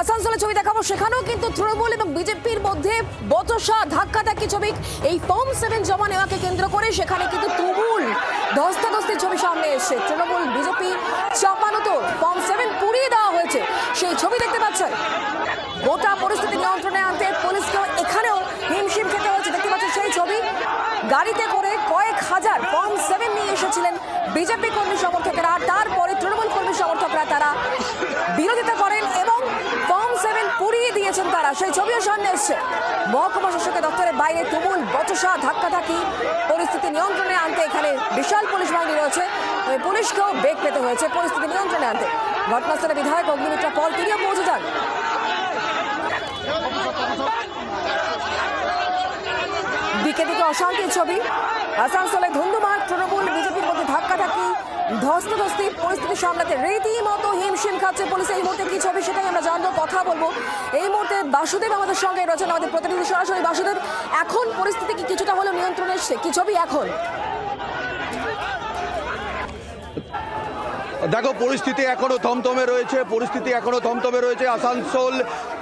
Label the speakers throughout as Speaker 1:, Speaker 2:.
Speaker 1: আসানসোলের ছবি দেখাবো, সেখানেও কিন্তু তৃণমূল এবং বিজেপির মধ্যে বচসা ধাক্কাধাক্কি ছবি। এই ফর্ম 7 জমা নেওয়াকে কেন্দ্র করে সেখানে কিন্তু তুমুল ধস্তাধস্তির ছবি সামনে এসেছে। তৃণমূল বিজেপি চাপানো তো ফর্ম 7 পুড়িয়ে দেওয়া হয়েছে, সেই ছবি দেখতে পাচ্ছেন। গোটা পরিস্থিতি নিয়ন্ত্রণে আনতে পুলিশকেও এখানেও হিমশিম খেতে হয়েছে, দেখতে পাচ্ছেন সেই ছবি। গাড়িতে করে কয়েক হাজার ফর্ম 7 নিয়ে এসেছিলেন বিজেপি কর্মী সমর্থকেরা, তারপরে তৃণমূল কর্মী সমর্থকরা তারা বিরোধিতা করেন এবং ফর্ম 7 পুড়িয়ে দিয়েছেন তারা, সেই ছবিও সামনে এসছে। মহকুমা শাসকের দপ্তরের বাইরে তুমুল বচসা ধাক্কাধাক্কি, পরিস্থিতি নিয়ন্ত্রণে আনতে এখানে বিশাল পুলিশ বাহিনী রয়েছে, পুলিশকেও বেগ পেতে হয়েছে পরিস্থিতি নিয়ন্ত্রণে আনতে। ঘটনাস্থলে বিধায়ক অগ্নিমিত্র পল তিনিও পৌঁছে যান। দিকে দিকে অশান্তির ছবি, আসানসোলে ধুন্ধুমার তৃণমূল বিজেপির মধ্যে ধাক্কাধাক্কি, ধস্তাধস্তি, পরিস্থিতি সামলাতে রীতিমতো হিমশিম খাচ্ছে পুলিশ। এই মুহূর্তে কি ছবি সেটাই আমরা জানবো, কথা বলবো। এই মুহূর্তে বাসুদেব আমাদের সঙ্গে রয়েছেন, আমাদের প্রতিনিধি সরাসরি। বাসুদেব, এখন পরিস্থিতি কি কিছুটা হলেও নিয়ন্ত্রণে এসছে, কি ছবি এখন?
Speaker 2: দেখো, পরিস্থিতি এখনো থমথমে রয়েছে। আসানসোল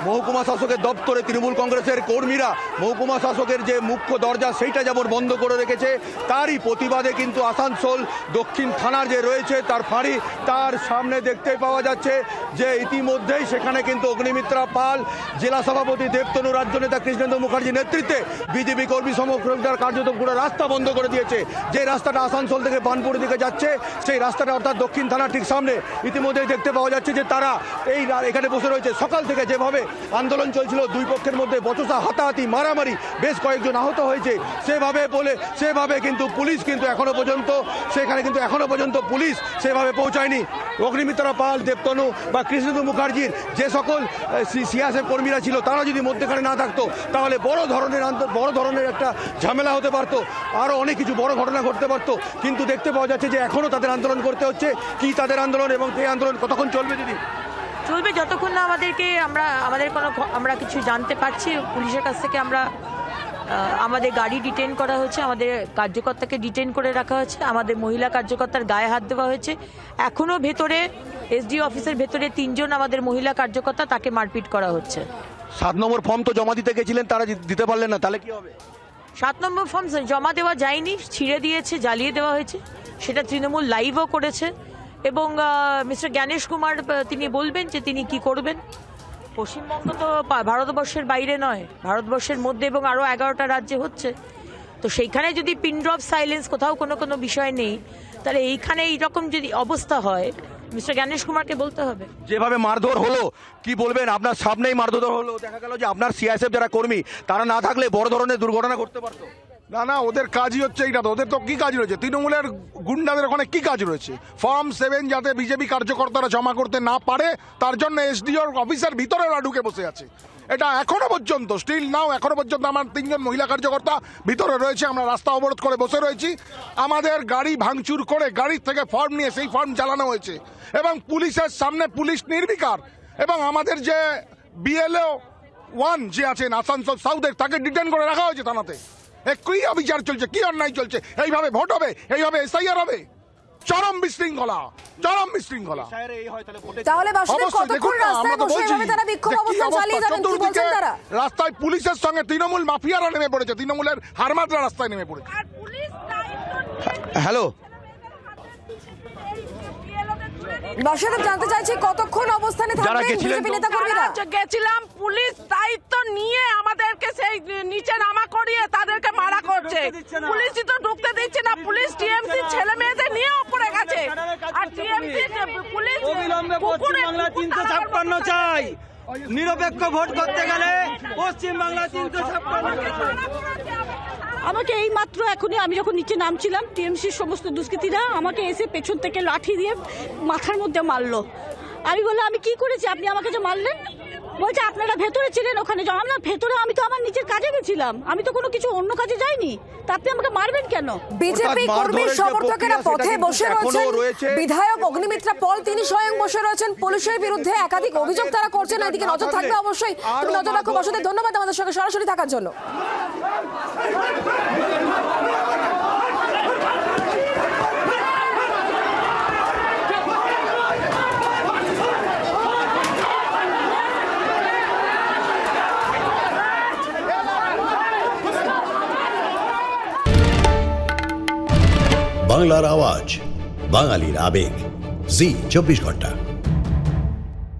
Speaker 2: মহকুমা শাসকের দপ্তরে তৃণমূল কংগ্রেসের কর্মীরা মহকুমা শাসকের যে মুখ্য দরজা সেইটা যেমন বন্ধ করে রেখেছে, তারই প্রতিবাদে কিন্তু আসানসোল দক্ষিণ থানার যে রয়েছে তার ফাঁড়ি, তার সামনে দেখতে পাওয়া যাচ্ছে যে ইতিমধ্যেই সেখানে কিন্তু অগ্নিমিত্রা পাল, জেলা সভাপতি দেবতনু, রাজ্য নেতা কৃষ্ণেন্দু মুখার্জির নেতৃত্বে বিজেপি কর্মী সমর্থকরা কার্যত পুরো রাস্তা বন্ধ করে দিয়েছে। যে রাস্তাটা আসানসোল থেকে বানপুর দিকে যাচ্ছে, সেই রাস্তাটা অর্থাৎ দক্ষিণ থানা ঠিক সামনে ইতিমধ্যেই দেখতে পাওয়া যাচ্ছে যে তারা এখানে বসে রয়েছে। সকাল থেকে যেভাবে আন্দোলন চলছিল, দুই পক্ষের মধ্যে বচসা, হাতাহাতি, মারামারি, বেশ কয়েকজন আহত হয়েছে, সেভাবে কিন্তু পুলিশ কিন্তু এখনো পর্যন্ত পুলিশ সেভাবে পৌঁছায়নি। অগ্নিমিত্রা পাল, দেবতনু বা কৃষ্ণেন্দু মুখার্জির যে সকল সিএসএফ কর্মীরা ছিল, তারা যদি মধ্যখানে না থাকতো তাহলে বড় ধরনের একটা ঝামেলা হতে পারতো, আরও অনেক কিছু বড় ঘটনা ঘটতে পারতো। কিন্তু দেখতে পাওয়া যাচ্ছে যে এখনও তাদের আন্দোলন করতে হচ্ছে। কি তাদের আন্দোলন এবং এই আন্দোলন কতক্ষণ চলবে? দিদি,
Speaker 3: চলবে যতক্ষণ না আমরা কিছু জানতে পারছি। পুলিশের কাছ থেকে আমাদের গাড়ি ডিটেইন করা হয়েছে, আমাদের কার্যকর্তাকে ডিটেইন করে রাখা হয়েছে, আমাদের মহিলা কার্যকর্তার গায়ে হাত দেওয়া হয়েছে। এখনও ভেতরে এসডিও অফিসের ভেতরে 3 জন আমাদের মহিলা কার্যকর্তা, তাকে মারপিট করা হচ্ছে।
Speaker 2: 7 নম্বর ফর্ম তো জমা দিতে গেছিলেন, তারা দিতে পারলেন না, তাহলে কি হবে?
Speaker 3: 7 নম্বর ফর্ম জমা দেওয়া যায়নি, ছিঁড়ে দিয়েছে, জ্বালিয়ে দেওয়া হয়েছে। সেটা তৃণমূল লাইভও করেছে এবং মিস্টার জ্ঞানেশ কুমার তিনি বলবেন যে তিনি কি করবেন। পশ্চিমবঙ্গ তো ভারতবর্ষের বাইরে নয়, ভারতবর্ষের মধ্যে এবং আরও 11টা রাজ্যে হচ্ছে। তো সেইখানে যদি পিন ড্রপ সাইলেন্স কোথাও কোনো বিষয় নেই, তাহলে এইখানে এইরকম যদি অবস্থা হয়, মিস্টার জ্ঞানেশ কুমারকে বলতে হবে।
Speaker 2: যেভাবে মারধর হলো, কি বলবেন? আপনার সামনেই মারধর হলো, দেখা গেল যে আপনার সিআইএসএফ যারা কর্মী, তারা না থাকলে বড় ধরনের দুর্ঘটনা ঘটতে পারতো।
Speaker 4: না, ওদের কাজই হচ্ছে এইটা। তো ওদের তো কি কাজ রয়েছে? তৃণমূলের গুন্ডাদের ওখানে কি কাজ রয়েছে? ফর্ম 7 যাতে বিজেপি কার্যকর্তারা জমা করতে না পারে, তার জন্য এসডিওর অফিসের ভিতরে ওরা ঢুকে বসে আছে। এটা এখনো পর্যন্ত আমার 3 জন মহিলা কার্যকর্তা ভিতরে রয়েছে। আমরা রাস্তা অবরোধ করে বসে রয়েছি। আমাদের গাড়ি ভাঙচুর করে গাড়ির থেকে ফর্ম নিয়ে সেই ফর্ম জ্বালানো হয়েছে এবং পুলিশের সামনে পুলিশ নির্বিকার। এবং আমাদের যে বিএলও 1 যে আছেন আসানসোল সাউথের, তাকে ডিটেইন করে রাখা হয়েছে থানাতে। কি অবিচার চলছে, কি অন্যায় চলছে? এইভাবে ভোট হবে, এইভাবে এসআইআর হবে? চরম বিশৃঙ্খলা।
Speaker 1: তাহলে
Speaker 4: রাস্তায় পুলিশের সঙ্গে তৃণমূল মাফিয়ারা নেমে পড়েছে, তৃণমূলের হারমাতরা রাস্তায় নেমে পড়েছে।
Speaker 2: হ্যালো,
Speaker 1: বাসুদেব, জানতে চাইছি কতক্ষণ অবস্থানে থাকবেন বিজেপি নেতা কর্মীরা?
Speaker 5: গেছিলাম, পুলিশ দায়িত্ব নিয়ে আমাদেরকে সেই নিচে নামা করিয়ে তাদেরকে মারা করছে। পুলিশই তো ঢুকতে দিচ্ছে না। পুলিশ টিএমসি ছেলে মেয়েদের নিয়ে উপরে গেছে, আর টিএমসি পুলিশ
Speaker 6: পশ্চিমবাংলা 356 চাই। নিরপেক্ষ ভোট করতে গেলে পশ্চিমবাংলা 356।
Speaker 5: আমাকে এই মাত্র এখনই, আমি যখন নিচে নামছিলাম, টিএমসির সমস্ত দুষ্কৃতীরা আমাকে এসে পেছন থেকে লাঠি দিয়ে মাথার মধ্যে মারলো। আমি বললাম, আমি কি করেছি, আপনি আমাকে যে মারলেন? বলছে আপনারা ভেতরে ছিলেন, ওখানে যাও। না, ভেতরে আমি তো আমার নিজের কাজে গেছিলাম, আমি তো কোনো কিছু অন্য কাজে যাইনি, তা আপনি আমাকে মারবেন কেন?
Speaker 1: বিজেপি কর্মী সমর্থকেরা পথে বসে রয়েছেন, বিধায়ক অগ্নিমিত্রা পল তিনি স্বয়ং বসে রয়েছেন। পুলিশের বিরুদ্ধে একাধিক অভিযোগ তারা করছেন, এদিকে নজর থাকবে অবশ্যই। তুমি নজর রাখো বাসুদেব, ধন্যবাদ আমাদের সঙ্গে সরাসরি থাকার জন্য।
Speaker 7: বাংলার আওয়াজ, বাঙালির আবেগ, জি 24 ঘন্টা।